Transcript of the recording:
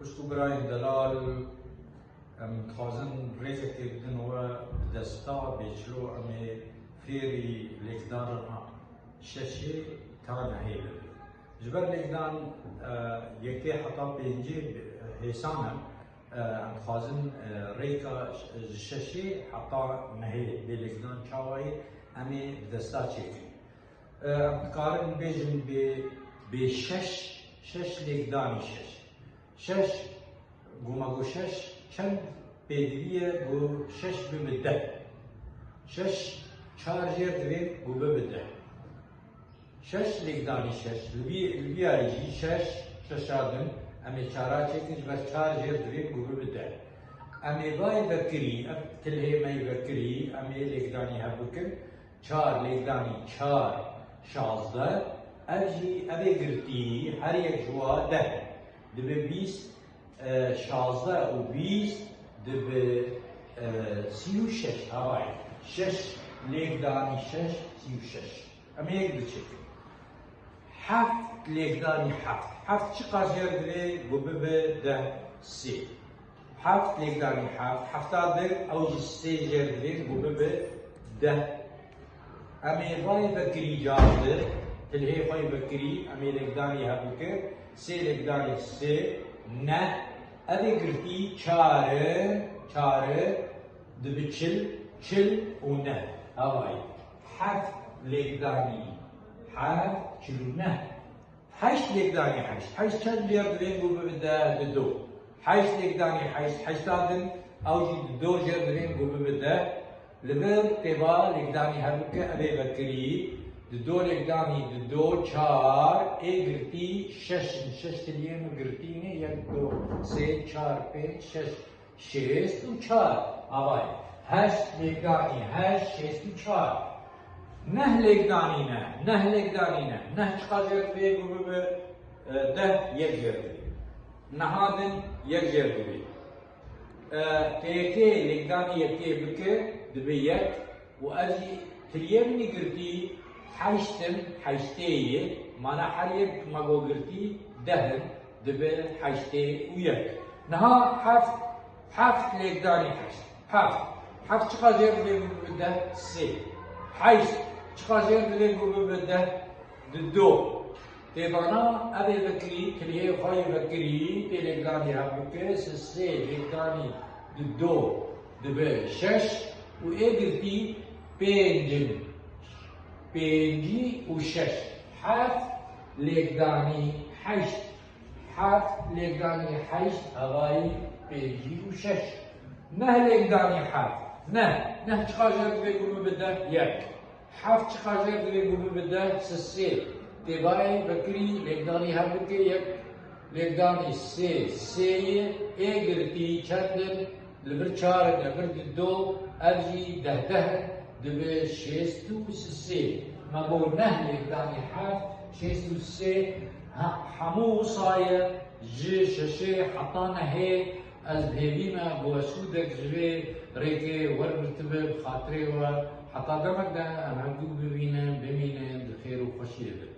پشتو براین دلال خازن ریخت بدن و دستا بیچلو امی فیری لکدان ششی تا نهیل جبر لکدان یکی حتا پنجی حسانم خازن ریکا ششی حتا نهیل به لکدان چاوی امی دستا چیکی کارن بیجن به شش لکدانی شش گومگو شش چند بدیه گو شش بمده شش چارجر دوید گو بمده شش لکدانی شش لبیاری ششادن امی چارا چیکنش بس چارجر دوید گو بمده امی بای بکری کله می بکری امی لکدانی ها بکن چار لکدانی چار شازده ابی گرتی هر یک جوا ده دبه 20 شازده و 20 دبه 36 هوای 6 لکدانی 6 36 اما یک دو چکر 7 لکدانی 7 چی قاجر دلی گوبه به 10 3 7 لکدانی 7 در اوج 3 جر دلی گوبه به 10 اما رای بکری جازده تلهی خواهی بکری اما لکدانی ها بکر 3 لکدانی 3 نه ابی گرتی چاره دبی چل و نه هوای 7 لکدانی 7 چلو نه 8 لکدانی 8 چند جرد بین گو ببده دو 8 لکدانی 8 دادن اوجی دو جرد بین گو ببده لبر تبا لکدانی هبکه ابی بکری دو لکدانی دو چار گرتی شش تلیم گرتی نه یک دو سه چار پنج شش و چار آوای 8 لکدانی 8 6 و چار نه لکدانی نه چقدر جرد بی گو به 10 یک جرد بی نهادن یک جرد بی تیکی لکدانی یکی بکه دبی یک و ازی تلیم نگرتی حشتیه مانا هر یک مگو گرتی دهن دبه حشتی و یک نها هفت لکدانی هفت چقدر بگو بده 3 8 چقدر بگو بده 2 تبانا ابی بکری کلیه خواهی بکری تی لکدانی هم بکر 3 لکدانی 2 دبه 6 و گرتی 5 پنجی و 6 7 لکدانی 8 لکدانی 8 هوایی پنجی و 6 نه لکدانی 7 نه چقدر بگو بده 1 7 چقدر بگو بده 3 تبای بکری لکدانی هم بکر 1 لکدانی 3 گرتی چندن لبر 4 لبر 2 ارجی 10 دبه 6 و 3 مگو نه لکدانی 7 6 و 3 همو سایه ششه حتا نهی از بهویمه بو سودک جوی ریکه ور مرتبه بخاطره و حتا دمک ده همگو ببینن بمینن بخیر و خوشی ده